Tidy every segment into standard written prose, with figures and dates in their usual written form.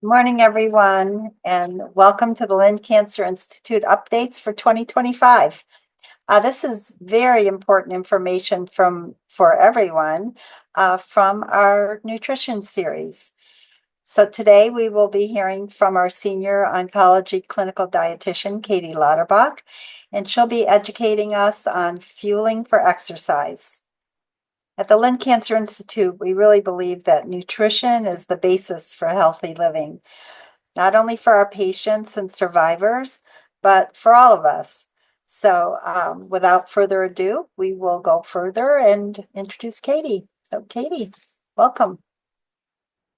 Morning, everyone, and welcome to the Lynn Cancer Institute updates for 2025. This is very important information for everyone from our nutrition series. So today we will be hearing from our senior oncology clinical dietitian, Katie Lauterbach, and she'll be educating us on fueling for exercise. At the Lynn Cancer Institute, we really believe that nutrition is the basis for healthy living, not only for our patients and survivors, but for all of us. So without further ado, we will go further and introduce Katie. So Katie, welcome.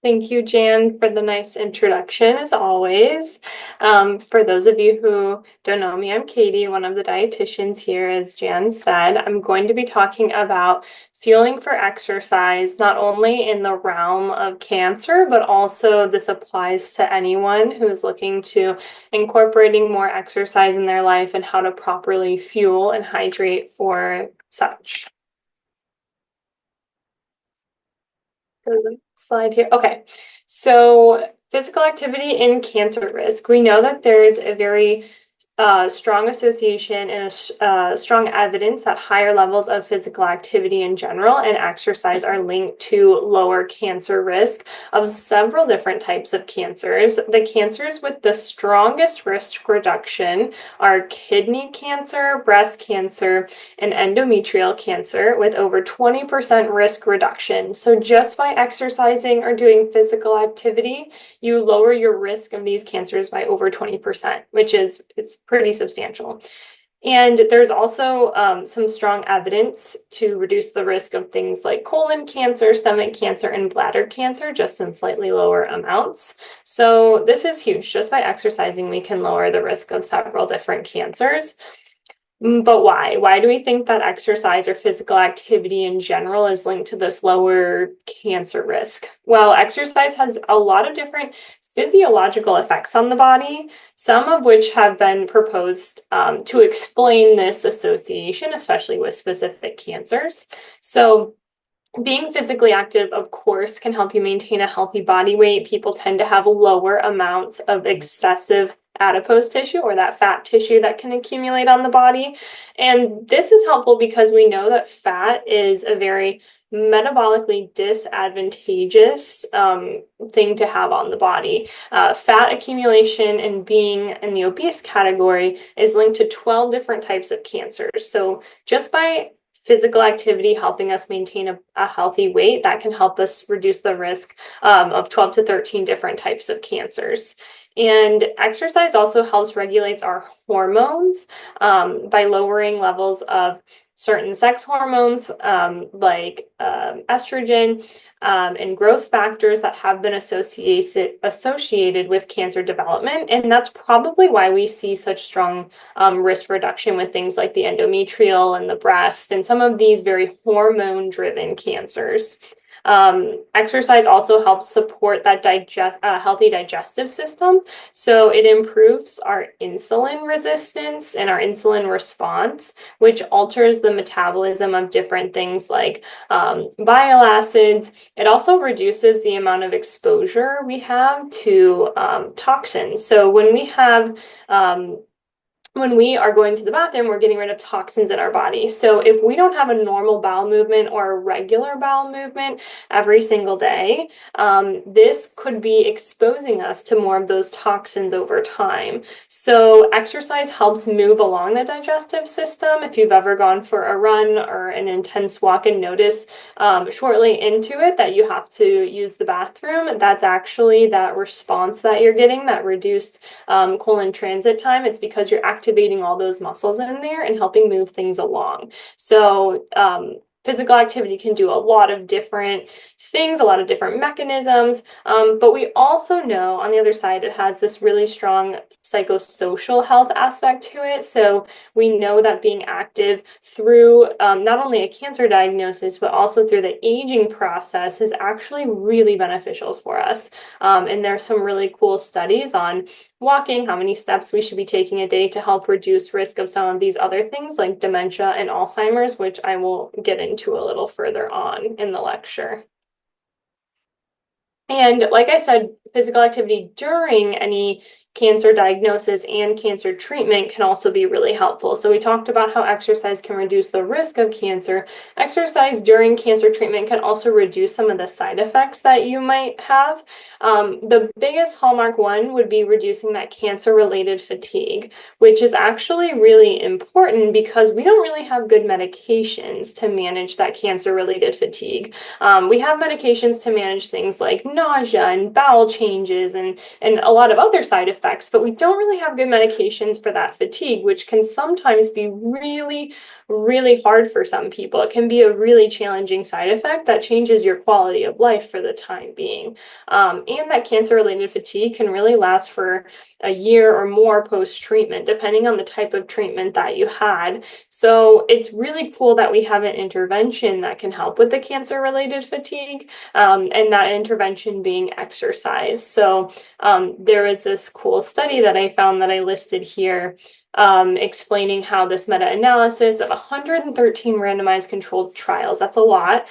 Thank you, Jan, for the nice introduction, as always. For those of you who don't know me, I'm Katie, one of the dietitians here, as Jan said. I'm going to be talking about fueling for exercise, not only in the realm of cancer, but also this applies to anyone who's looking to incorporating more exercise in their life and how to properly fuel and hydrate for such. Go to the slide here. Okay, so physical activity in cancer risk. We know that there's a very strong association and strong evidence that higher levels of physical activity in general and exercise are linked to lower cancer risk of several different types of cancers. The cancers with the strongest risk reduction are kidney cancer, breast cancer, and endometrial cancer with over 20% risk reduction. So just by exercising or doing physical activity, you lower your risk of these cancers by over 20%, which is pretty substantial. And there's also some strong evidence to reduce the risk of things like colon cancer, stomach cancer, and bladder cancer, just in slightly lower amounts. So this is huge. Just by exercising, we can lower the risk of several different cancers. But why? Why do we think that exercise or physical activity in general is linked to this lower cancer risk? Well, exercise has a lot of different physiological effects on the body, some of which have been proposed to explain this association, especially with specific cancers. So being physically active, of course, can help you maintain a healthy body weight. People tend to have lower amounts of excessive adipose tissue, or that fat tissue that can accumulate on the body. And this is helpful because we know that fat is a very metabolically disadvantageous thing to have on the body. Fat accumulation and being in the obese category is linked to 12 different types of cancers. So just by physical activity helping us maintain a healthy weight, that can help us reduce the risk of 12 to 13 different types of cancers. And exercise also helps regulate our hormones by lowering levels of certain sex hormones like estrogen and growth factors that have been associated with cancer development. And that's probably why we see such strong risk reduction with things like the endometrial and the breast and some of these very hormone-driven cancers. Exercise also helps support that healthy digestive system. So it improves our insulin resistance and our insulin response, which alters the metabolism of different things like bile acids. It also reduces the amount of exposure we have to toxins. So when we are going to the bathroom, we're getting rid of toxins in our body. So if we don't have a normal bowel movement or a regular bowel movement every single day, this could be exposing us to more of those toxins over time. So exercise helps move along the digestive system. If you've ever gone for a run or an intense walk and notice shortly into it that you have to use the bathroom, that's actually that response that you're getting, that reduced colon transit time. It's because you're activating all those muscles in there and helping move things along. So physical activity can do a lot of different things, a lot of different mechanisms, but we also know on the other side it has this really strong psychosocial health aspect to it. So we know that being active through not only a cancer diagnosis, but also through the aging process is actually really beneficial for us. And there's some really cool studies on walking, how many steps we should be taking a day to help reduce risk of some of these other things like dementia and Alzheimer's, which I will get into a little further on in the lecture. And like I said, physical activity during any cancer diagnosis and cancer treatment can also be really helpful. So we talked about how exercise can reduce the risk of cancer. Exercise during cancer treatment can also reduce some of the side effects that you might have. The biggest hallmark one would be reducing that cancer-related fatigue, which is actually really important because we don't really have good medications to manage that cancer-related fatigue. We have medications to manage things like nausea and bowel changes and a lot of other side effects, but we don't really have good medications for that fatigue, which can sometimes be really, really hard for some people. It can be a really challenging side effect that changes your quality of life for the time being. And that cancer-related fatigue can really last for a year or more post-treatment, depending on the type of treatment that you had. So it's really cool that we have an intervention that can help with the cancer-related fatigue, and that intervention being exercise. So there was this cool study that I found that I listed here, explaining how this meta-analysis of 113 randomized controlled trials, that's a lot,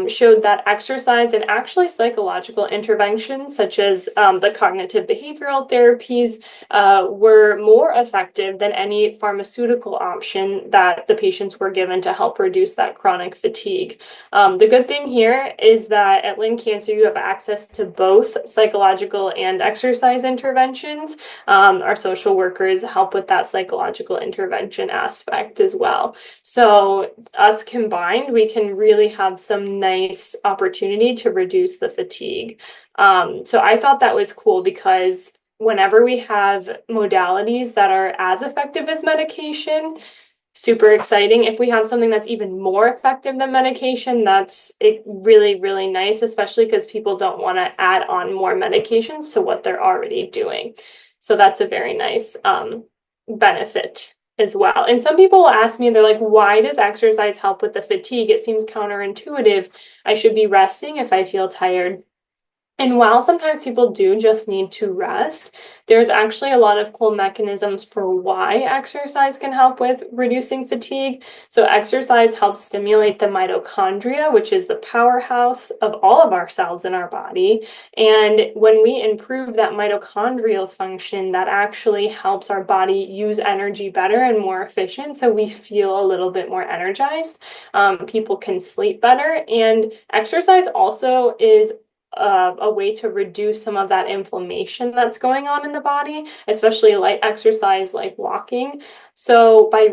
showed that exercise and actually psychological interventions, such as the cognitive behavioral therapies, were more effective than any pharmaceutical option that the patients were given to help reduce that chronic fatigue. The good thing here is that at Lynn Cancer, you have access to both psychological and exercise interventions. Our social workers help with that psychological intervention aspect as well. So us combined, we can really have some nice opportunity to reduce the fatigue. So I thought that was cool because whenever we have modalities that are as effective as medication, super exciting. If we have something that's even more effective than medication, that's really, really nice, especially because people don't want to add on more medications to what they're already doing. So that's a very nice benefit as well. And some people will ask me, they're like, why does exercise help with the fatigue? It seems counterintuitive. I should be resting if I feel tired. And while sometimes people do just need to rest, there's actually a lot of cool mechanisms for why exercise can help with reducing fatigue. So, exercise helps stimulate the mitochondria, which is the powerhouse of all of our cells in our body. And when we improve that mitochondrial function, that actually helps our body use energy better and more efficient. So, we feel a little bit more energized. People can sleep better. And exercise also is a way to reduce some of that inflammation that's going on in the body, especially light exercise like walking. So by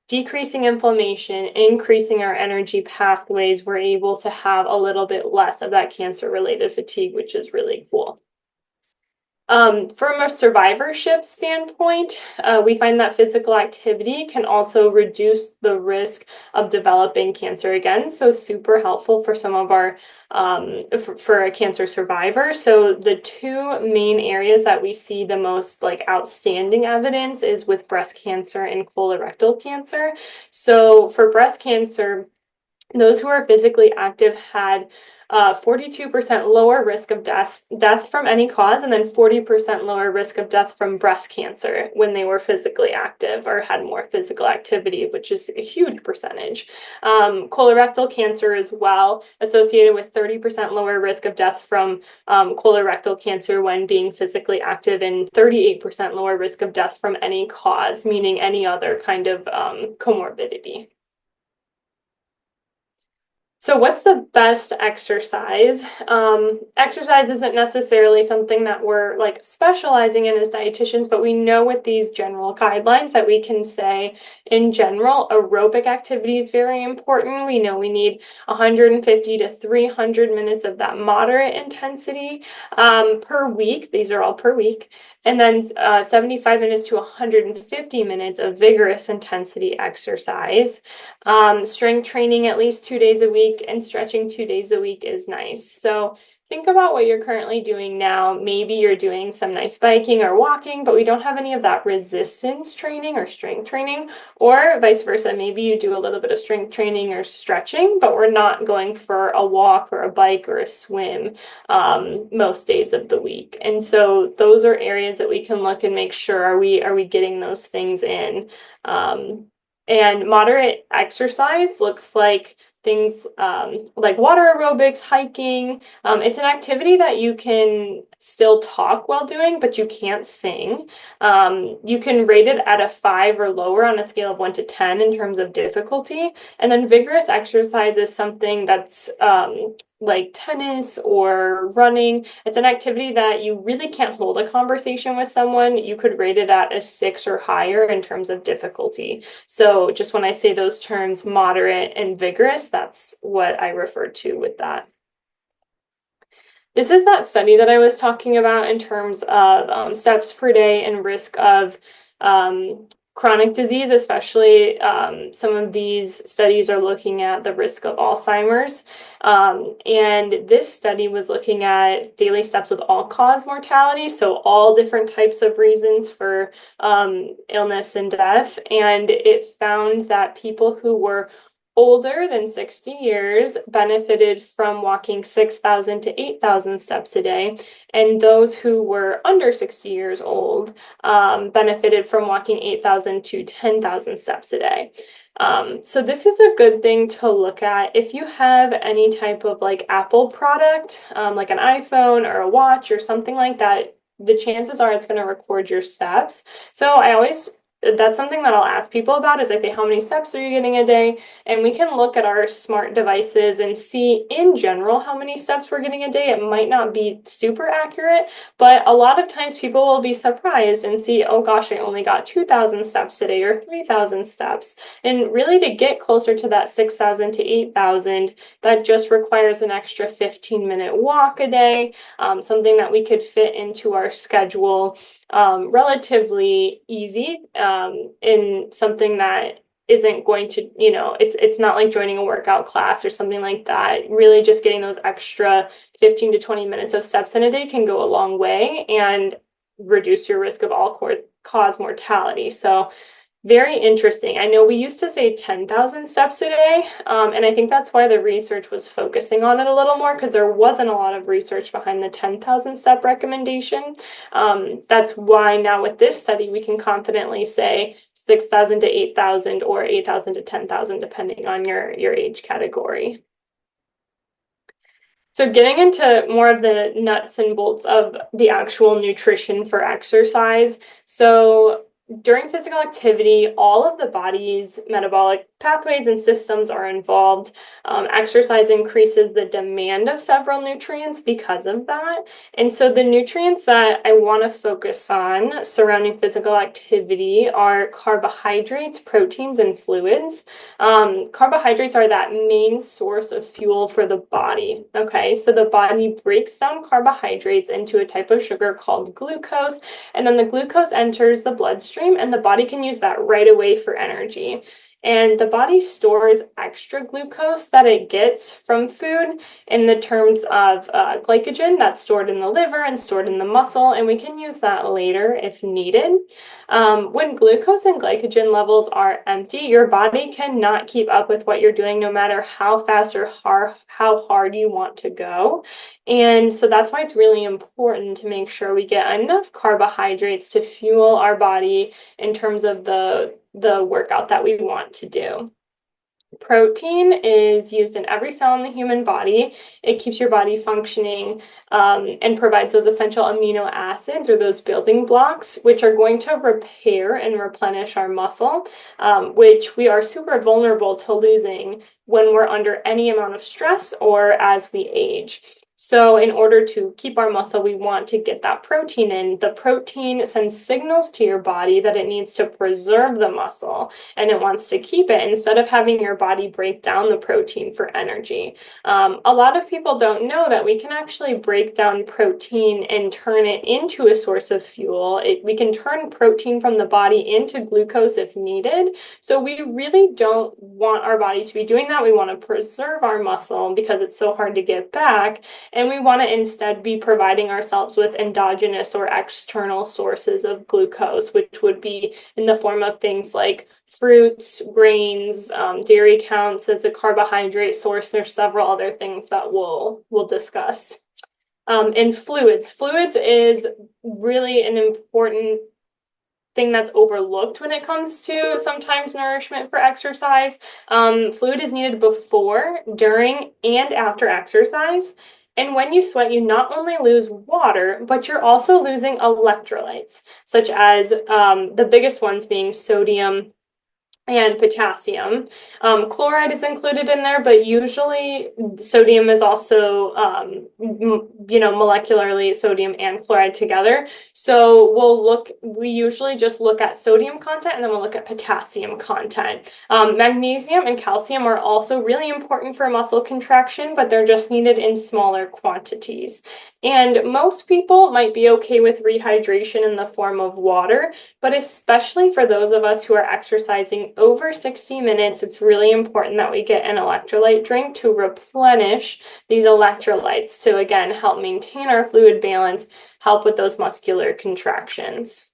decreasing inflammation, increasing our energy pathways, we're able to have a little bit less of that cancer-related fatigue, which is really cool. From a survivorship standpoint, we find that physical activity can also reduce the risk of developing cancer again. So super helpful for some of our, for a cancer survivor. So the two main areas that we see the most like outstanding evidence is with breast cancer and colorectal cancer. So for breast cancer, those who are physically active had 42% lower risk of death from any cause, and then 40% lower risk of death from breast cancer when they were physically active or had more physical activity, which is a huge percentage. Colorectal cancer as well, associated with 30% lower risk of death from colorectal cancer when being physically active, and 38% lower risk of death from any cause, meaning any other kind of comorbidity. So what's the best exercise? Exercise isn't necessarily something that we're like specializing in as dietitians, but we know with these general guidelines that we can say in general, aerobic activity is very important. We know we need 150 to 300 minutes of that moderate intensity per week. These are all per week. And then 75 minutes to 150 minutes of vigorous intensity exercise. Strength training at least 2 days a week and stretching 2 days a week is nice. So think about what you're currently doing now. Maybe you're doing some nice biking or walking, but we don't have any of that resistance training or strength training, or vice versa. Maybe you do a little bit of strength training or stretching, but we're not going for a walk or a bike or a swim most days of the week. And so those are areas that we can look and make sure are we getting those things in. And moderate exercise looks like things like water aerobics, hiking. It's an activity that you can still talk while doing, but you can't sing. You can rate it at a 5 or lower on a scale of 1 to 10 in terms of difficulty. And then vigorous exercise is something that's like tennis or running. It's an activity that you really can't hold a conversation with someone. You could rate it at a 6 or higher in terms of difficulty. So just when I say those terms, moderate and vigorous, that's what I refer to with that. This is that study that I was talking about in terms of steps per day and risk of chronic disease, especially some of these studies are looking at the risk of Alzheimer's. And this study was looking at daily steps with all-cause mortality, so all different types of reasons for illness and death. And it found that people who were older than 60 years benefited from walking 6,000 to 8,000 steps a day, and those who were under 60 years old benefited from walking 8,000 to 10,000 steps a day. So this is a good thing to look at if you have any type of like Apple product, like an iPhone or a watch or something like that. The chances are it's going to record your steps. So that's something that I'll ask people about is I say, how many steps are you getting a day? And we can look at our smart devices and see in general how many steps we're getting a day. It might not be super accurate, but a lot of times people will be surprised and see, oh gosh, I only got 2,000 steps today or 3,000 steps. And really to get closer to that 6,000 to 8,000, that just requires an extra 15-minute walk a day, something that we could fit into our schedule relatively easy in something that isn't going to, it's not like joining a workout class or something like that. Really just getting those extra 15 to 20 minutes of steps in a day can go a long way and reduce your risk of all-cause mortality. So very interesting. I know we used to say 10,000 steps a day, and I think that's why the research was focusing on it a little more because there wasn't a lot of research behind the 10,000 step recommendation. That's why now with this study, we can confidently say 6,000 to 8,000 or 8,000 to 10,000, depending on your age category. So getting into more of the nuts and bolts of the actual nutrition for exercise. So during physical activity, all of the body's metabolic pathways and systems are involved. Exercise increases the demand of several nutrients because of that. And so the nutrients that I want to focus on surrounding physical activity are carbohydrates, proteins, and fluids. Carbohydrates are that main source of fuel for the body. Okay, so the body breaks down carbohydrates into a type of sugar called glucose, and then the glucose enters the bloodstream, and the body can use that right away for energy. And the body stores extra glucose that it gets from food in the terms of glycogen that's stored in the liver and stored in the muscle, and we can use that later if needed. When glucose and glycogen levels are empty, your body cannot keep up with what you're doing no matter how fast or how hard you want to go. And so that's why it's really important to make sure we get enough carbohydrates to fuel our body in terms of the workout that we want to do. Protein is used in every cell in the human body. It keeps your body functioning and provides those essential amino acids or those building blocks, which are going to repair and replenish our muscle, which we are super vulnerable to losing when we're under any amount of stress or as we age. So in order to keep our muscle, we want to get that protein in. The protein sends signals to your body that it needs to preserve the muscle and it wants to keep it instead of having your body break down the protein for energy. A lot of people don't know that we can actually break down protein and turn it into a source of fuel. We can turn protein from the body into glucose if needed. So we really don't want our body to be doing that. We want to preserve our muscle because it's so hard to get back. And we want to instead be providing ourselves with endogenous or external sources of glucose, which would be in the form of things like fruits, grains, dairy counts as a carbohydrate source. There's several other things that we'll discuss. And fluids. Fluids is really an important thing that's overlooked when it comes to sometimes nourishment for exercise. Fluid is needed before, during, and after exercise. And when you sweat, you not only lose water, but you're also losing electrolytes, such as the biggest ones being sodium and potassium. Chloride is included in there, but usually sodium is also, molecularly sodium and chloride together. So we usually just look at sodium content and then we'll look at potassium content. Magnesium and calcium are also really important for muscle contraction, but they're just needed in smaller quantities. And most people might be okay with rehydration in the form of water, but especially for those of us who are exercising over 60 minutes, it's really important that we get an electrolyte drink to replenish these electrolytes to, again, help maintain our fluid balance, help with those muscular contractions.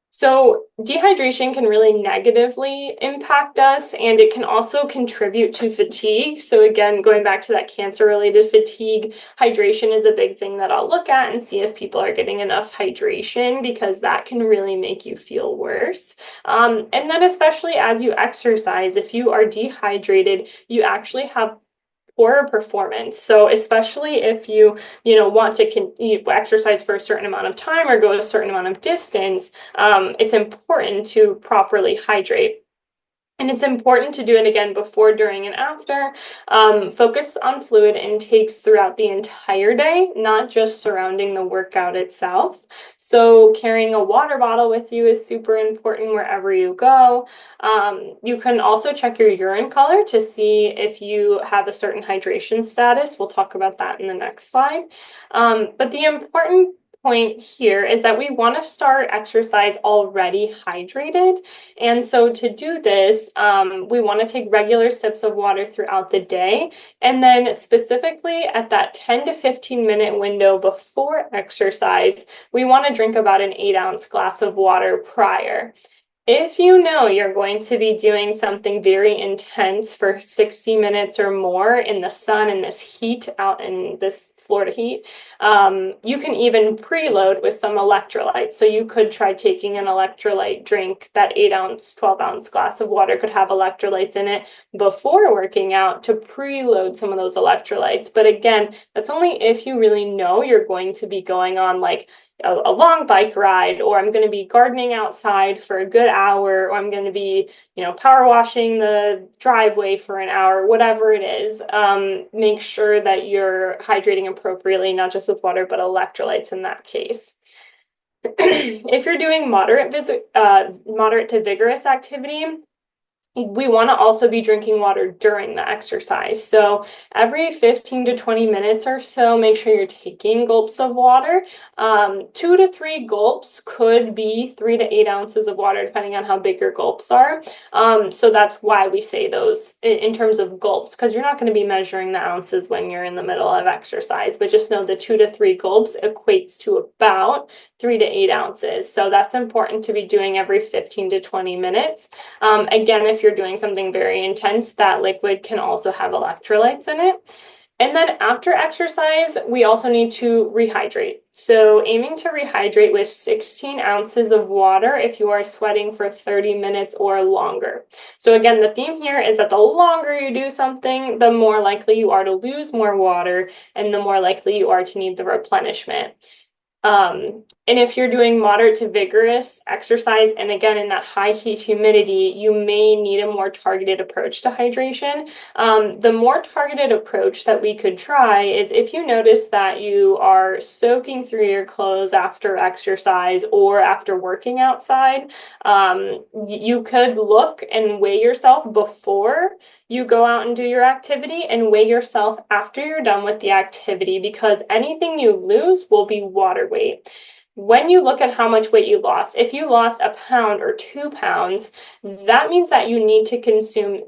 So dehydration can really negatively impact us, and it can also contribute to fatigue. So again, going back to that cancer-related fatigue, hydration is a big thing that I'll look at and see if people are getting enough hydration, because that can really make you feel worse. And then especially as you exercise, if you are dehydrated, you actually have poorer performance. So especially if you want to exercise for a certain amount of time or go a certain amount of distance, it's important to properly hydrate. And it's important to do it again before, during, and after. Focus on fluid intakes throughout the entire day, not just surrounding the workout itself. So carrying a water bottle with you is super important wherever you go. You can also check your urine color to see if you have a certain hydration status. We'll talk about that in the next slide. But the important point here is that we want to start exercise already hydrated. And so to do this, we want to take regular sips of water throughout the day. And then specifically at that 10 to 15 minute window before exercise, we want to drink about an 8-ounce glass of water prior. If you know you're going to be doing something very intense for 60 minutes or more in the sun in this heat, out in this Florida heat, you can even preload with some electrolytes. So you could try taking an electrolyte drink. That 8-ounce, 12-ounce glass of water could have electrolytes in it before working out to preload some of those electrolytes. But again, that's only if you really know you're going to be going on like a long bike ride, or I'm going to be gardening outside for a good hour, or I'm going to be, power washing the driveway for an hour, whatever it is. Make sure that you're hydrating appropriately, not just with water, but electrolytes in that case. If you're doing moderate to vigorous activity, we want to also be drinking water during the exercise. So every 15 to 20 minutes or so, make sure you're taking gulps of water. 2 to 3 gulps could be 3 to 8 ounces of water, depending on how big your gulps are. So that's why we say those in terms of gulps, because you're not going to be measuring the ounces when you're in the middle of exercise, but just know the 2 to 3 gulps equates to about 3 to 8 ounces. So that's important to be doing every 15 to 20 minutes. Again, if you're doing something very intense, that liquid can also have electrolytes in it. And then after exercise, we also need to rehydrate. So aiming to rehydrate with 16 ounces of water if you are sweating for 30 minutes or longer. So again, the theme here is that the longer you do something, the more likely you are to lose more water and the more likely you are to need the replenishment. And if you're doing moderate to vigorous exercise, and again, in that high heat humidity, you may need a more targeted approach to hydration. The more targeted approach that we could try is if you notice that you are soaking through your clothes after exercise or after working outside, you could look and weigh yourself before you go out and do your activity and weigh yourself after you're done with the activity, because anything you lose will be water weight. When you look at how much weight you lost, if you lost a pound or 2 pounds, that means that you need to consume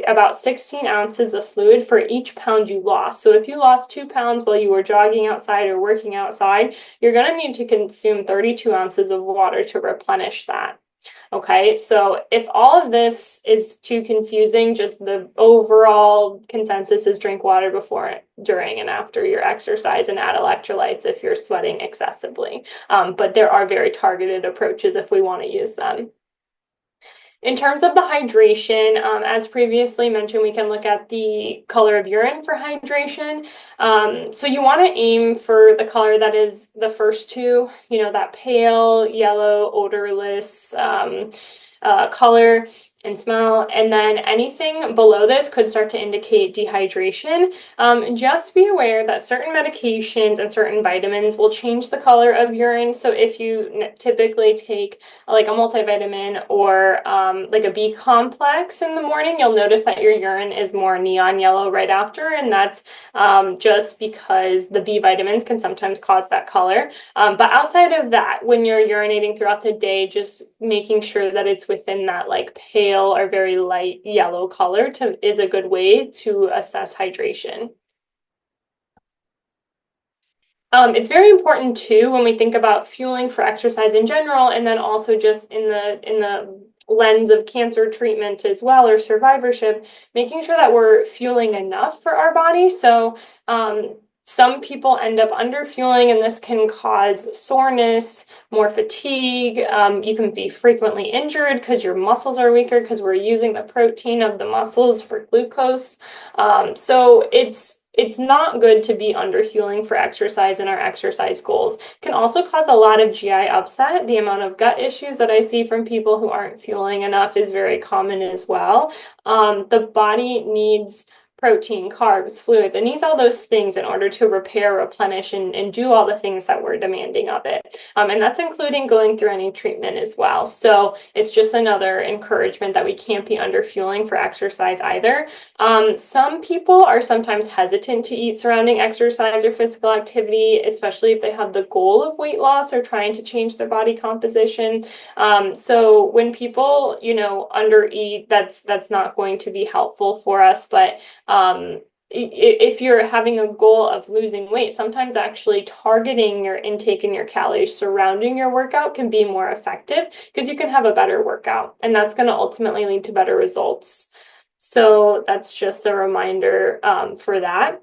about 16 ounces of fluid for each pound you lost. So if you lost 2 pounds while you were jogging outside or working outside, you're going to need to consume 32 ounces of water to replenish that. Okay, so if all of this is too confusing, just the overall consensus is drink water before, during, and after your exercise and add electrolytes if you're sweating excessively. But there are very targeted approaches if we want to use them. In terms of the hydration, as previously mentioned, we can look at the color of urine for hydration. So you want to aim for the color that is the first two, that pale, yellow, odorless color and smell. And then anything below this could start to indicate dehydration. Just be aware that certain medications and certain vitamins will change the color of urine. So if you typically take like a multivitamin or like a B complex in the morning, you'll notice that your urine is more neon yellow right after, and that's just because the B vitamins can sometimes cause that color. But outside of that, when you're urinating throughout the day, just making sure that it's within that like pale or very light yellow color is a good way to assess hydration. It's very important too when we think about fueling for exercise in general, and then also just in the lens of cancer treatment as well or survivorship, making sure that we're fueling enough for our body. So some people end up under fueling, and this can cause soreness, more fatigue. You can be frequently injured because your muscles are weaker because we're using the protein of the muscles for glucose. So it's not good to be under fueling for exercise and our exercise goals. Can also cause a lot of GI upset. The amount of gut issues that I see from people who aren't fueling enough is very common as well. The body needs protein, carbs, fluids. It needs all those things in order to repair, replenish, and do all the things that we're demanding of it. And that's including going through any treatment as well. So it's just another encouragement that we can't be under fueling for exercise either. Some people are sometimes hesitant to eat surrounding exercise or physical activity, especially if they have the goal of weight loss or trying to change their body composition. So when people, undereat, that's not going to be helpful for us. But if you're having a goal of losing weight, sometimes actually targeting your intake and your calories surrounding your workout can be more effective because you can have a better workout, and that's going to ultimately lead to better results. So that's just a reminder for that.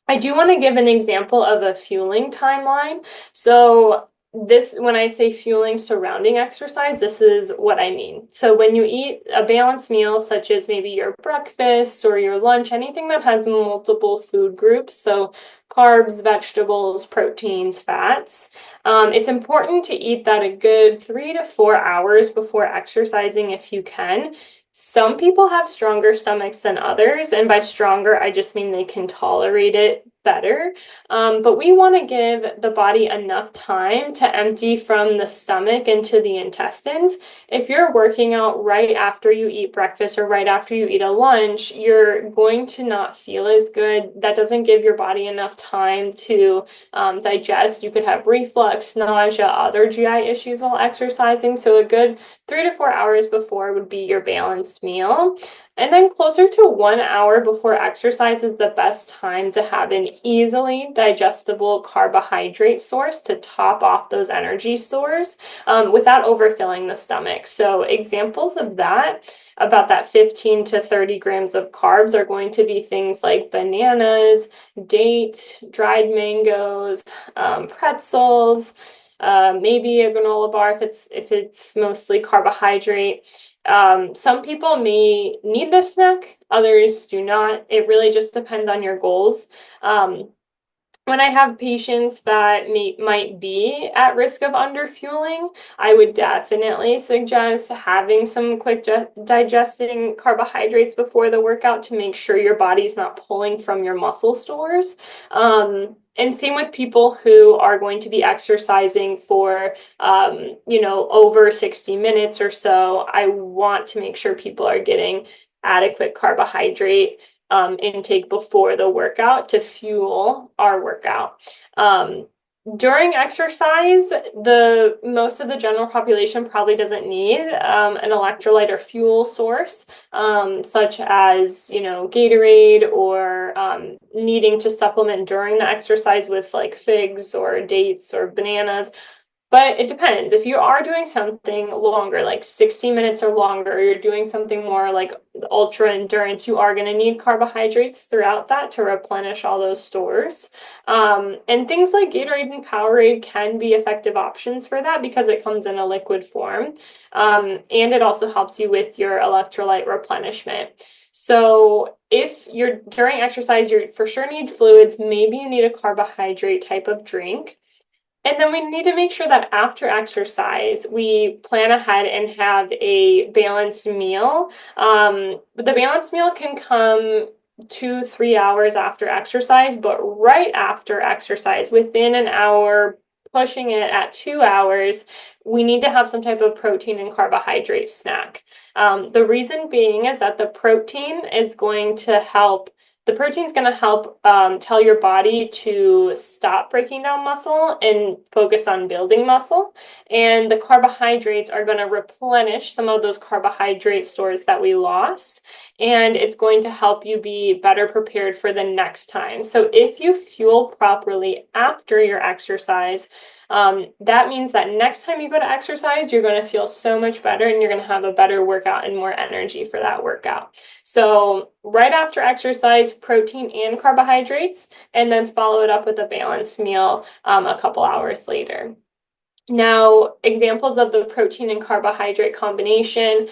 I do want to give an example of a fueling timeline. So when I say fueling surrounding exercise, this is what I mean. So when you eat a balanced meal, such as maybe your breakfast or your lunch, anything that has multiple food groups, so carbs, vegetables, proteins, fats, it's important to eat that a good 3 to 4 hours before exercising if you can. Some people have stronger stomachs than others, and by stronger, I just mean they can tolerate it better. But we want to give the body enough time to empty from the stomach into the intestines. If you're working out right after you eat breakfast or right after you eat a lunch, you're going to not feel as good. That doesn't give your body enough time to digest. You could have reflux, nausea, other GI issues while exercising. So a good 3 to 4 hours before would be your balanced meal. And then closer to 1 hour before exercise is the best time to have an easily digestible carbohydrate source to top off those energy stores without overfilling the stomach. So examples of that, about that 15 to 30 grams of carbs, are going to be things like bananas, date, dried mangoes, pretzels, maybe a granola bar if it's mostly carbohydrate. Some people may need this snack, others do not. It really just depends on your goals. When I have patients that might be at risk of underfueling, I would definitely suggest having some quick digesting carbohydrates before the workout to make sure your body's not pulling from your muscle stores. And same with people who are going to be exercising for, over 60 minutes or so. I want to make sure people are getting adequate carbohydrate intake before the workout to fuel our workout. During exercise, the most of the general population probably doesn't need an electrolyte or fuel source, such as Gatorade, or needing to supplement during the exercise with like figs or dates or bananas. But it depends. If you are doing something longer, like 60 minutes or longer, or you're doing something more like ultra endurance, you are going to need carbohydrates throughout that to replenish all those stores. And things like Gatorade and Powerade can be effective options for that because it comes in a liquid form. And it also helps you with your electrolyte replenishment. So if you're during exercise, you for sure need fluids. Maybe you need a carbohydrate type of drink. And then we need to make sure that after exercise, we plan ahead and have a balanced meal. The balanced meal can come 2, 3 hours after exercise, but right after exercise, within an hour, pushing it at 2 hours, we need to have some type of protein and carbohydrate snack. The reason being is that the protein is going to help the protein is going to help tell your body to stop breaking down muscle and focus on building muscle. And the carbohydrates are going to replenish some of those carbohydrate stores that we lost. And it's going to help you be better prepared for the next time. So if you fuel properly after your exercise, that means that next time you go to exercise, you're going to feel so much better and you're going to have a better workout and more energy for that workout. So, right after exercise, protein and carbohydrates, and then follow it up with a balanced meal a couple hours later. Now, examples of the protein and carbohydrate combination,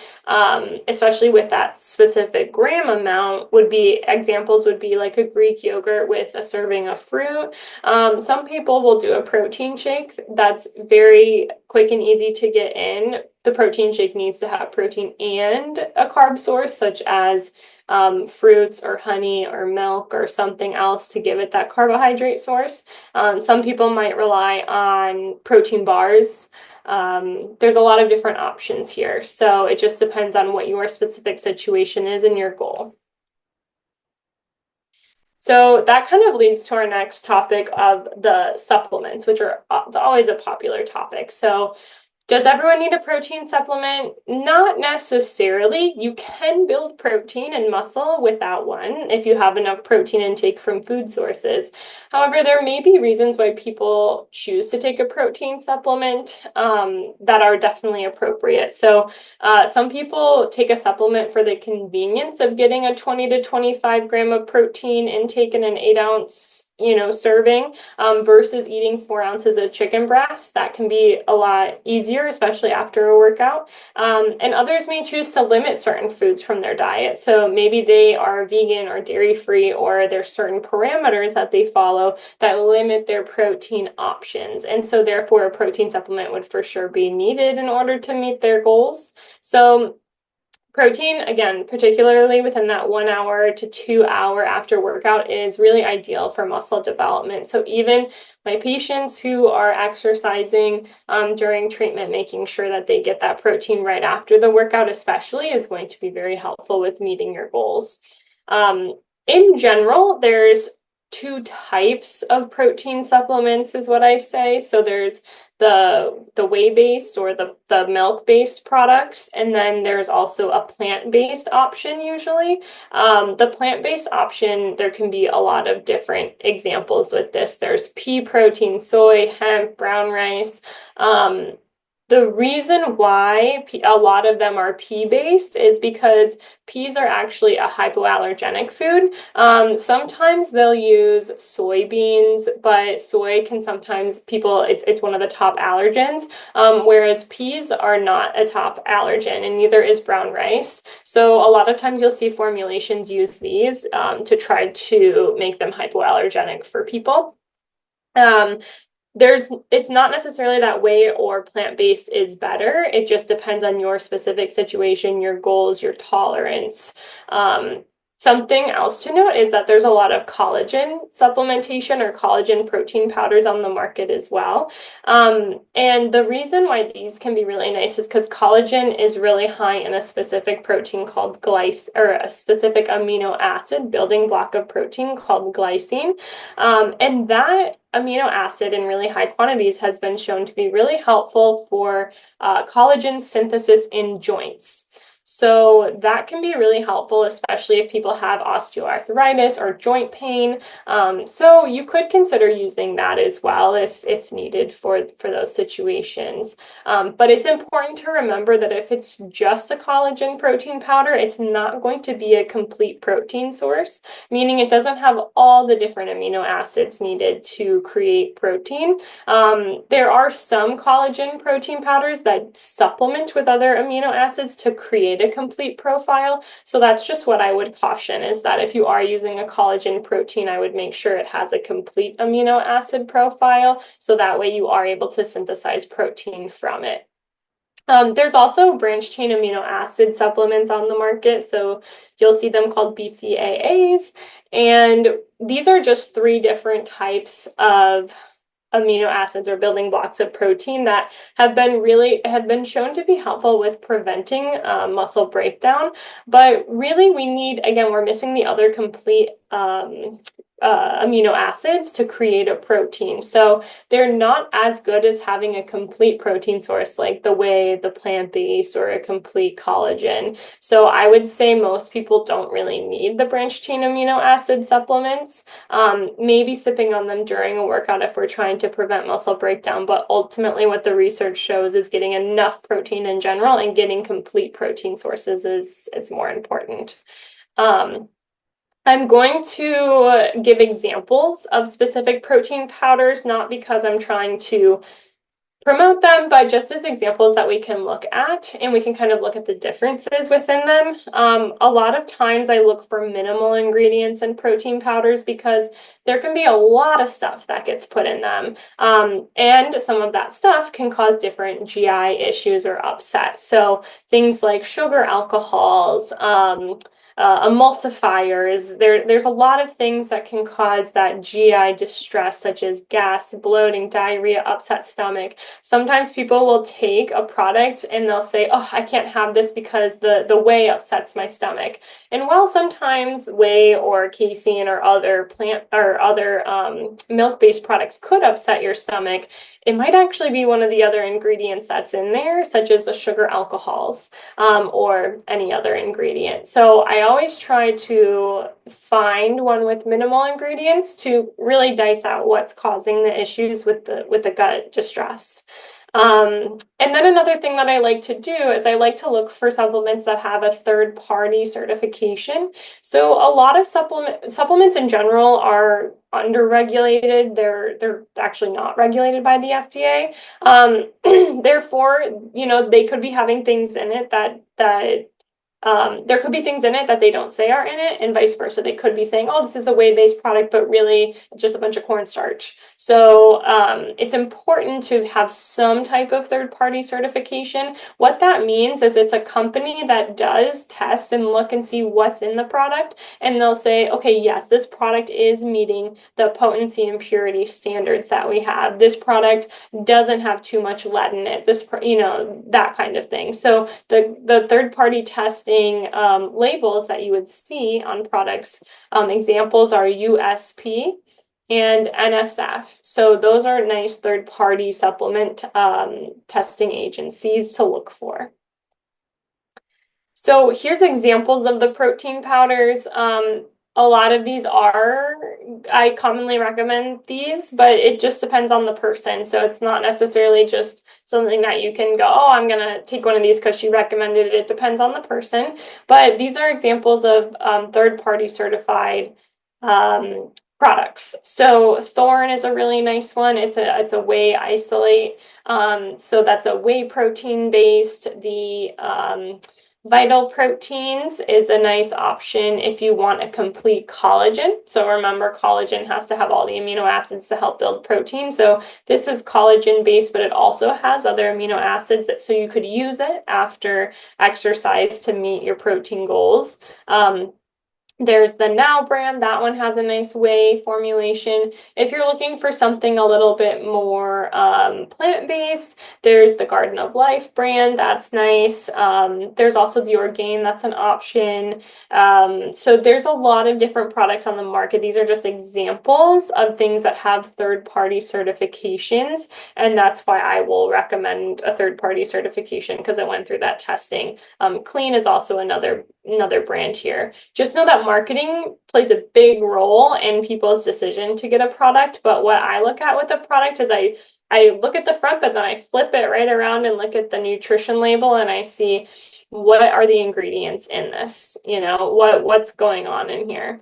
especially with that specific gram amount, would be like a Greek yogurt with a serving of fruit. Some people will do a protein shake that's very quick and easy to get in. The protein shake needs to have protein and a carb source, such as fruits or honey or milk or something else to give it that carbohydrate source. Some people might rely on protein bars. There's a lot of different options here. So it just depends on what your specific situation is and your goal. So that kind of leads to our next topic of the supplements, which are always a popular topic. So does everyone need a protein supplement? Not necessarily. You can build protein and muscle without one if you have enough protein intake from food sources. However, there may be reasons why people choose to take a protein supplement that are definitely appropriate. So, some people take a supplement for the convenience of getting a 20 to 25 gram of protein intake in an 8 ounce serving versus eating 4 ounces of chicken breast. That can be a lot easier, especially after a workout. And others may choose to limit certain foods from their diet. So maybe they are vegan or dairy free, or there's certain parameters that they follow that limit their protein options. And so therefore a protein supplement would for sure be needed in order to meet their goals. So protein, again, particularly within that 1 hour to 2 hour after workout, is really ideal for muscle development. So even my patients who are exercising during treatment, making sure that they get that protein right after the workout especially is going to be very helpful with meeting your goals. In general, there's two types of protein supplements is what I say. So there's the whey-based or the milk-based products, and then there's also a plant-based option usually. The plant-based option, there can be a lot of different examples with this. There's pea protein, soy, hemp, brown rice. The reason why a lot of them are pea-based is because peas are actually a hypoallergenic food. Sometimes they'll use soybeans, but soy can sometimes it's one of the top allergens, whereas peas are not a top allergen, and neither is brown rice. So a lot of times you'll see formulations use these to try to make them hypoallergenic for people. It's not necessarily that whey or plant-based is better. It just depends on your specific situation, your goals, your tolerance. Something else to note is that there's a lot of collagen supplementation or collagen protein powders on the market as well. And the reason why these can be really nice is because collagen is really high in a specific protein called or a specific amino acid building block of protein called glycine. And that amino acid in really high quantities has been shown to be really helpful for collagen synthesis in joints. So that can be really helpful, especially if people have osteoarthritis or joint pain. So you could consider using that as well if needed for those situations. But it's important to remember that if it's just a collagen protein powder, it's not going to be a complete protein source, meaning it doesn't have all the different amino acids needed to create protein. There are some collagen protein powders that supplement with other amino acids to create a complete profile. So that's just what I would caution, is that if you are using a collagen protein, I would make sure it has a complete amino acid profile, so that way you are able to synthesize protein from it. There's also branched chain amino acid supplements on the market, so you'll see them called BCAAs, and these are just three different types of amino acids or building blocks of protein that have been shown to be helpful with preventing muscle breakdown. But really, we're missing the other complete amino acids to create a protein. So they're not as good as having a complete protein source like the whey, the plant-based, or a complete collagen. So I would say most people don't really need the branched chain amino acid supplements. Maybe sipping on them during a workout if we're trying to prevent muscle breakdown, but ultimately what the research shows is getting enough protein in general, and getting complete protein sources is more important. I'm going to give examples of specific protein powders, not because I'm trying to promote them, but just as examples that we can look at, and we can kind of look at the differences within them. A lot of times I look for minimal ingredients in protein powders because there can be a lot of stuff that gets put in them. And some of that stuff can cause different GI issues or upset. So things like sugar alcohols, emulsifiers. There's a lot of things that can cause that GI distress, such as gas, bloating, diarrhea, upset stomach. Sometimes people will take a product and they'll say, oh, I can't have this because the whey upsets my stomach. And while sometimes whey or casein or other plant or other milk-based products could upset your stomach, it might actually be one of the other ingredients that's in there, such as the sugar alcohols, or any other ingredient. So I always try to find one with minimal ingredients to really dice out what's causing the issues with the gut distress. And then another thing that I like to do is I like to look for supplements that have a third-party certification. So a lot of supplements in general are under-regulated. They're actually not regulated by the FDA. Therefore, they could be having things in it that there could be things in it that they don't say are in it, and vice versa. They could be saying, oh, this is a whey-based product, but really it's just a bunch of cornstarch. So it's important to have some type of third-party certification. What that means is it's a company that does test and look and see what's in the product, and they'll say, okay, yes, this product is meeting the potency and purity standards that we have. This product doesn't have too much lead in it. That kind of thing. So the third-party testing labels that you would see on products, examples are USP and NSF. So those are nice third-party supplement testing agencies to look for. So here's examples of the protein powders. A lot of these I commonly recommend these, but it just depends on the person. So it's not necessarily just something that you can go, oh, I'm gonna take one of these because she recommended it. It depends on the person. But these are examples of third-party certified products. So Thorne is a really nice one. It's a whey isolate. So that's a whey protein based. The Vital Proteins is a nice option if you want a complete collagen. So remember, collagen has to have all the amino acids to help build protein. So this is collagen based, but it also has other amino acids so you could use it after exercise to meet your protein goals. There's the Now brand. That one has a nice whey formulation. If you're looking for something a little bit more plant-based, there's the Garden of Life brand. That's nice. There's also the Orgain. That's an option. So there's a lot of different products on the market. These are just examples of things that have third-party certifications, and that's why I will recommend a third-party certification because it went through that testing. Clean is also another brand here. Just know that marketing plays a big role in people's decision to get a product. But what I look at with a product is I look at the front, but then I flip it right around and look at the nutrition label and I see what are the ingredients in this? What's going on in here?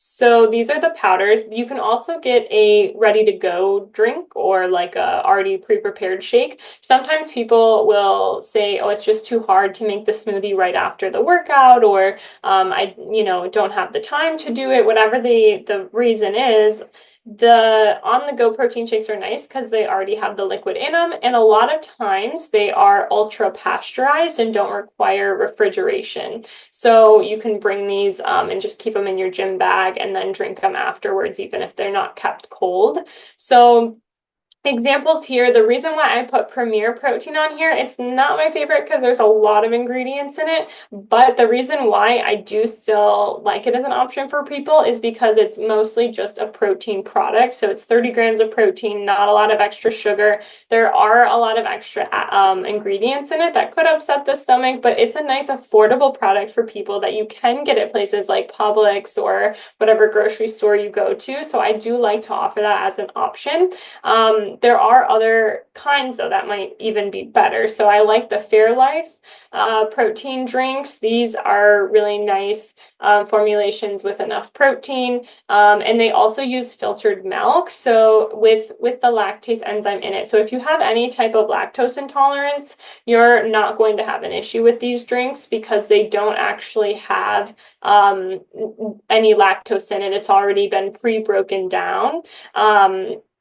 So these are the powders. You can also get a ready-to-go drink or like a already pre-prepared shake. Sometimes people will say, "Oh, it's just too hard to make the smoothie right after the workout," or don't have the time to do it." Whatever the reason is, the on-the-go protein shakes are nice because they already have the liquid in them, and a lot of times they are ultra pasteurized and don't require refrigeration. So you can bring these and just keep them in your gym bag and then drink them afterwards, even if they're not kept cold. So examples here, the reason why I put Premier Protein on here, it's not my favorite because there's a lot of ingredients in it, but the reason why I do still like it as an option for people is because it's mostly just a protein product. So it's 30 grams of protein, not a lot of extra sugar. There are a lot of extra ingredients in it that could upset the stomach, but it's a nice affordable product for people that you can get at places like Publix or whatever grocery store you go to. So I do like to offer that as an option. There are other kinds though that might even be better. So I like the Fairlife protein drinks. These are really nice formulations with enough protein, and they also use filtered milk. So with the lactase enzyme in it. So if you have any type of lactose intolerance, you're not going to have an issue with these drinks because they don't actually have any lactose in it. It's already been pre-broken down.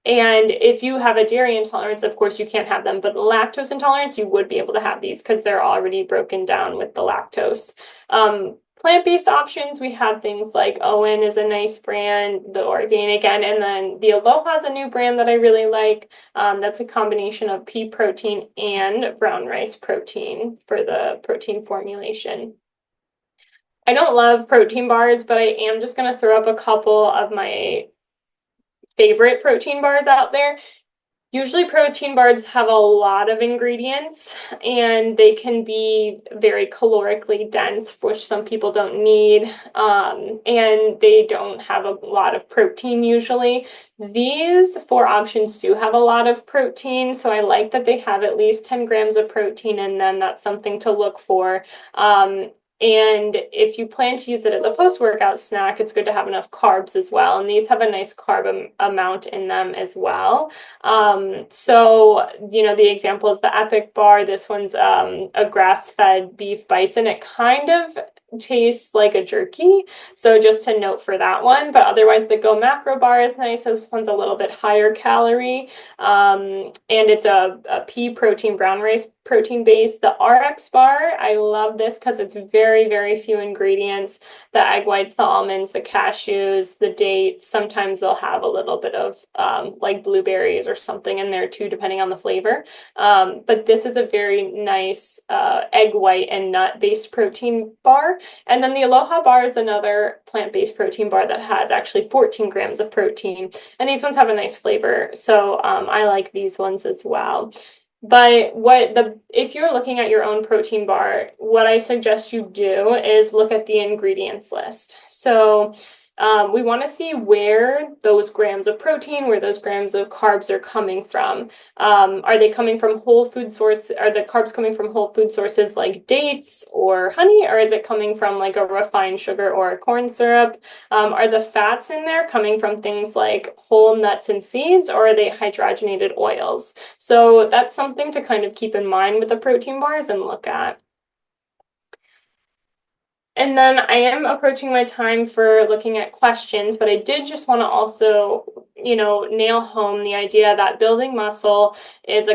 And if you have a dairy intolerance, of course, you can't have them. But lactose intolerance, you would be able to have these because they're already broken down with the lactose. Plant-based options, we have things like Owen is a nice brand, the Orgain again, and then the Aloha is a new brand that I really like. That's a combination of pea protein and brown rice protein for the protein formulation. I don't love protein bars, but I am just going to throw up a couple of my favorite protein bars out there. Usually protein bars have a lot of ingredients and they can be very calorically dense, which some people don't need, and they don't have a lot of protein usually. These four options do have a lot of protein, so I like that they have at least 10 grams of protein in them. That's something to look for. And if you plan to use it as a post-workout snack, it's good to have enough carbs as well. And these have a nice carb amount in them as well. The example is the Epic bar. This one's a grass-fed beef bison. It kind of tastes like a jerky, so just to note for that one. But otherwise, the Go Macro bar is nice. This one's a little bit higher calorie, and it's a pea protein, brown rice protein base. The RX bar, I love this because it's very, very few ingredients. The egg whites, the almonds, the cashews, the dates. Sometimes they'll have a little bit of like blueberries or something in there too, depending on the flavor. But this is a very nice egg white and nut-based protein bar. And then the Aloha bar is another plant-based protein bar that has actually 14 grams of protein. And these ones have a nice flavor. So I like these ones as well. But if you're looking at your own protein bar, what I suggest you do is look at the ingredients list. So we want to see where those grams of protein, where those grams of carbs are coming from. Are they coming from whole food source? Are the carbs coming from whole food sources like dates or honey, or is it coming from like a refined sugar or a corn syrup? Are the fats in there coming from things like whole nuts and seeds, or are they hydrogenated oils? So that's something to kind of keep in mind with the protein bars and look at. And then I am approaching my time for looking at questions, but I did just want to also, nail home the idea that building muscle is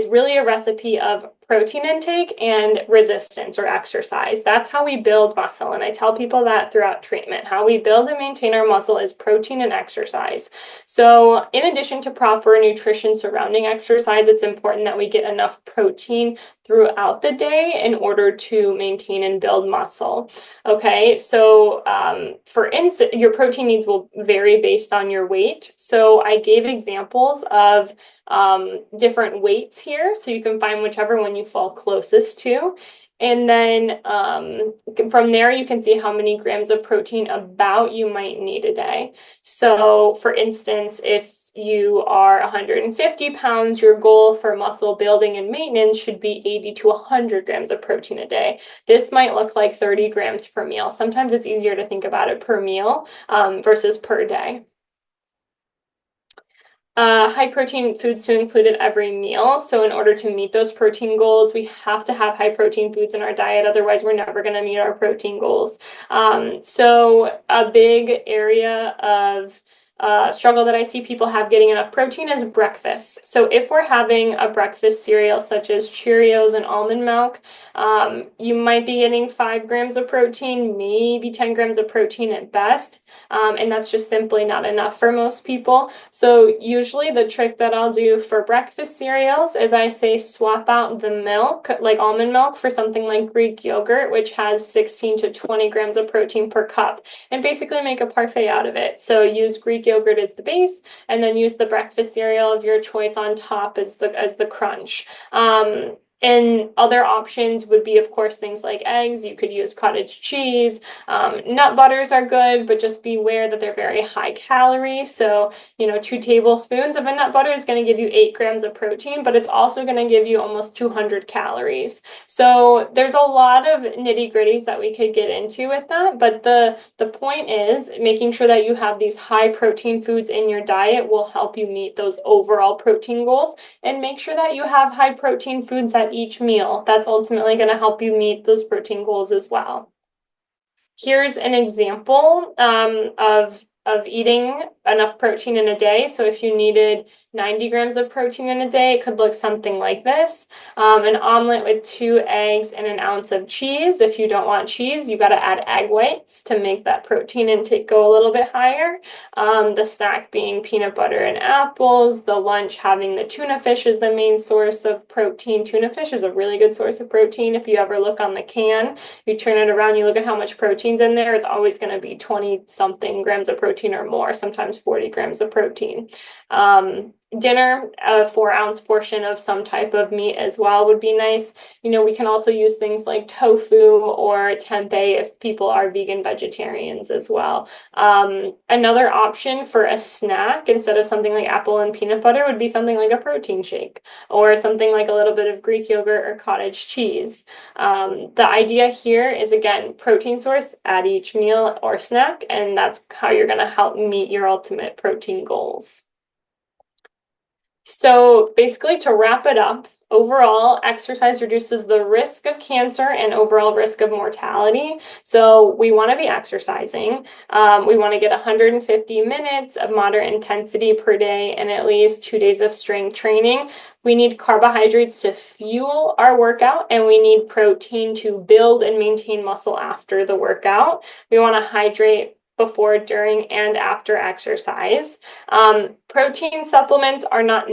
really a recipe of protein intake and resistance or exercise. That's how we build muscle. And I tell people that throughout treatment. How we build and maintain our muscle is protein and exercise. So in addition to proper nutrition surrounding exercise, it's important that we get enough protein throughout the day in order to maintain and build muscle. Okay, so for instance, your protein needs will vary based on your weight. So I gave examples of different weights here, so you can find whichever one you fall closest to. And then from there, you can see how many grams of protein about you might need a day. So for instance, if you are 150 pounds, your goal for muscle building and maintenance should be 80 to 100 grams of protein a day. This might look like 30 grams per meal. Sometimes it's easier to think about it per meal versus per day. High protein foods to include at every meal. So in order to meet those protein goals, we have to have high protein foods in our diet. Otherwise, we're never going to meet our protein goals. So a big area of struggle that I see people have getting enough protein is breakfast. So if we're having a breakfast cereal such as Cheerios and almond milk, you might be getting 5 grams of protein, maybe 10 grams of protein at best. And that's just simply not enough for most people. So usually the trick that I'll do for breakfast cereals is I say swap out the milk, like almond milk, for something like Greek yogurt, which has 16 to 20 grams of protein per cup, and basically make a parfait out of it. So use Greek yogurt as the base, and then use the breakfast cereal of your choice on top as the crunch. And other options would be, of course, things like eggs. You could use cottage cheese. Nut butters are good, but just beware that they're very high calorie. So, 2 tablespoons of a nut butter is going to give you 8 grams of protein, but it's also going to give you almost 200 calories. So there's a lot of nitty gritties that we could get into with that. But the point is making sure that you have these high protein foods in your diet will help you meet those overall protein goals, and make sure that you have high protein foods at each meal. That's ultimately going to help you meet those protein goals as well. Here's an example of eating enough protein in a day. So if you needed 90 grams of protein in a day, it could look something like this. An omelet with 2 eggs and an ounce of cheese. If you don't want cheese, you got to add egg whites to make that protein intake go a little bit higher. The snack being peanut butter and apples. The lunch having the tuna fish as the main source of protein. Tuna fish is a really good source of protein. If you ever look on the can, you turn it around, you look at how much protein's in there, it's always going to be 20 something grams of protein or more, sometimes 40 grams of protein. Dinner, a 4-ounce portion of some type of meat as well would be nice. We can also use things like tofu or tempeh if people are vegan vegetarians as well. Another option for a snack instead of something like apple and peanut butter would be something like a protein shake, or something like a little bit of Greek yogurt or cottage cheese. The idea here is, again, protein source at each meal or snack, and that's how you're going to help meet your ultimate protein goals. So basically, to wrap it up, overall, exercise reduces the risk of cancer and overall risk of mortality. So we want to be exercising. We want to get 150 minutes of moderate intensity per day and at least 2 days of strength training. We need carbohydrates to fuel our workout, and we need protein to build and maintain muscle after the workout. We want to hydrate before, during, and after exercise. Protein supplements are not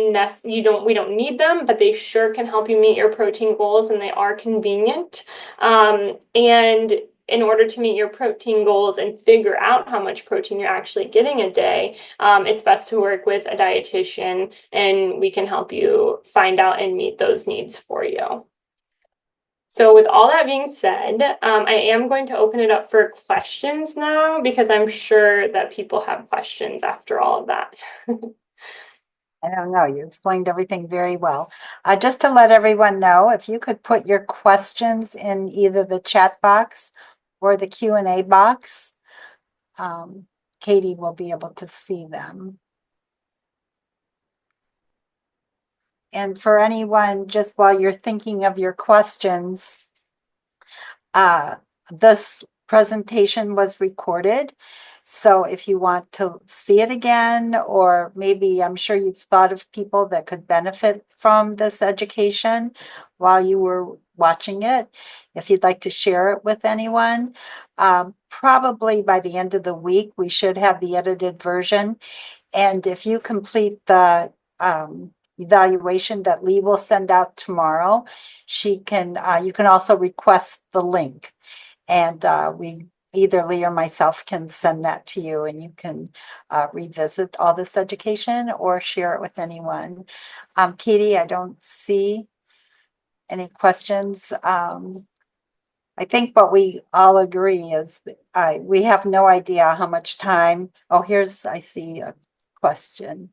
we don't need them, but they sure can help you meet your protein goals, and they are convenient. And in order to meet your protein goals and figure out how much protein you're actually getting a day, it's best to work with a dietitian, and we can help you find out and meet those needs for you. So with all that being said, I am going to open it up for questions now, because I'm sure that people have questions after all of that. I don't know. You explained everything very well. Just to let everyone know, if you could put your questions in either the chat box or the Q&A box, Katie will be able to see them. And for anyone, just while you're thinking of your questions, this presentation was recorded. So if you want to see it again, or maybe I'm sure you've thought of people that could benefit from this education while you were watching it, if you'd like to share it with anyone, probably by the end of the week, we should have the edited version. And if you complete the evaluation that Lee will send out tomorrow, you can also request the link. And we either Lee or myself can send that to you, and you can revisit all this education or share it with anyone. Katie, I don't see any questions. I think what we all agree is we have no idea how much time. Oh, I see a question.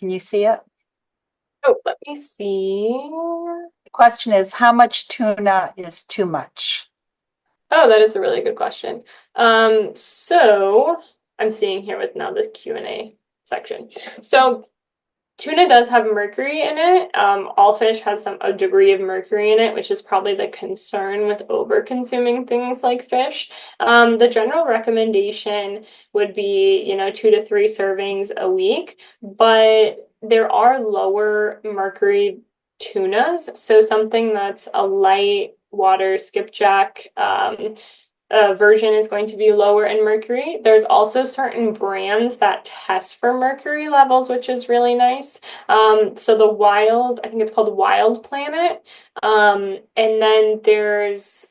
Can you see it? Oh, let me see. The question is, how much tuna is too much? Oh, that is a really good question. So I'm seeing here with now this Q&A section. So tuna does have mercury in it. All fish has a degree of mercury in it, which is probably the concern with over consuming things like fish. The general recommendation would be, 2 to 3 servings a week, but there are lower mercury tunas. So something that's a light water skipjack version is going to be lower in mercury. There's also certain brands that test for mercury levels, which is really nice. So I think it's called Wild Planet. And then there's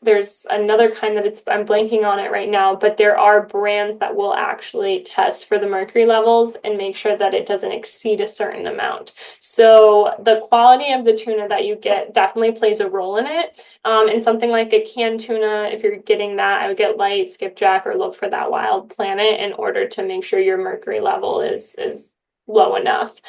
another kind I'm blanking on it right now, but there are brands that will actually test for the mercury levels and make sure that it doesn't exceed a certain amount. So the quality of the tuna that you get definitely plays a role in it. And something like a canned tuna, if you're getting that, I would get light, skipjack, or look for that Wild Planet in order to make sure your mercury level is low enough.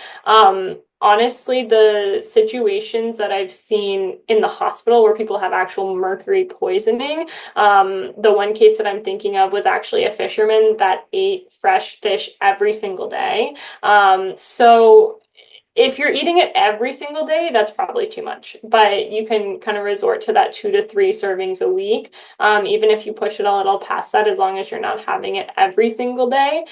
Honestly, the situations that I've seen in the hospital where people have actual mercury poisoning, the one case that I'm thinking of was actually a fisherman that ate fresh fish every single day. So if you're eating it every single day, that's probably too much. But you can kind of resort to that 2 to 3 servings a week. Even if you push it a little past that, as long as you're not having it every single day.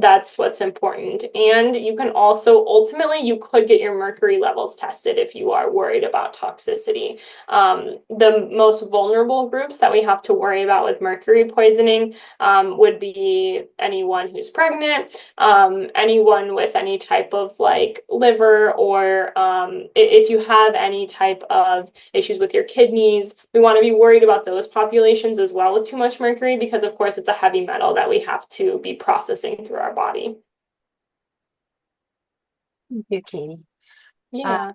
That's what's important. And you can also, ultimately, you could get your mercury levels tested if you are worried about toxicity. The most vulnerable groups that we have to worry about with mercury poisoning would be anyone who's pregnant, anyone with any type of liver, or if you have any type of issues with your kidneys. We want to be worried about those populations as well with too much mercury, because of course it's a heavy metal that we have to be processing through our body. Thank you, Katie. Yeah.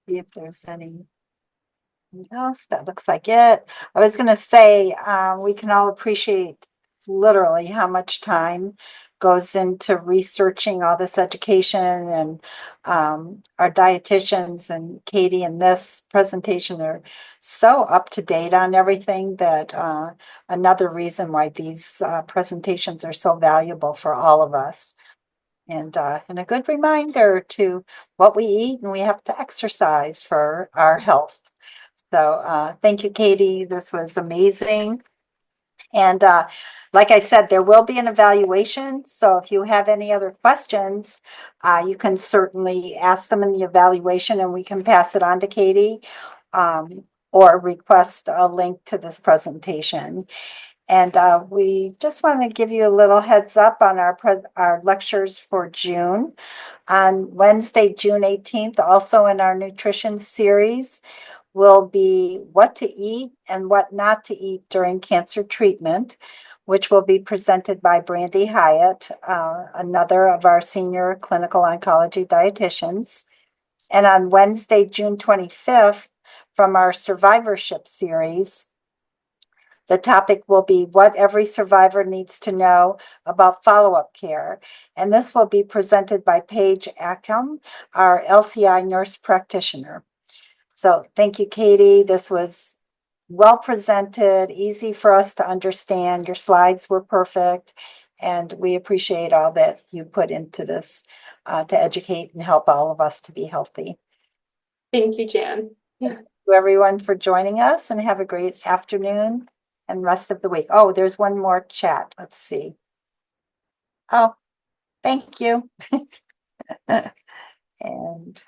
See if there's anything else. That looks like it. I was going to say, we can all appreciate literally how much time goes into researching all this education, and our dietitians and Katie in this presentation are so up to date on everything that another reason why these presentations are so valuable for all of us. And a good reminder to what we eat, and we have to exercise for our health. So thank you, Katie. This was amazing. And like I said, there will be an evaluation. So if you have any other questions, you can certainly ask them in the evaluation, and we can pass it on to Katie, or request a link to this presentation. And we just want to give you a little heads up on our lectures for June. On Wednesday, June 18th, also in our nutrition series, will be what to eat and what not to eat during cancer treatment, which will be presented by Brandy Hyatt, another of our senior clinical oncology dietitians. And on Wednesday, June 25th, from our survivorship series, the topic will be what every survivor needs to know about follow-up care. And this will be presented by Paige Ackham, our LCI nurse practitioner. So thank you, Katie. This was well presented, easy for us to understand. Your slides were perfect, and we appreciate all that you put into this to educate and help all of us to be healthy. Thank you, Jan. Thank you, everyone, for joining us, and have a great afternoon. and rest of the week. Oh, there's one more chat. Let's see. Oh, thank you. And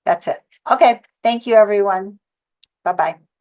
that's it. Okay. Thank you, everyone. Bye-bye.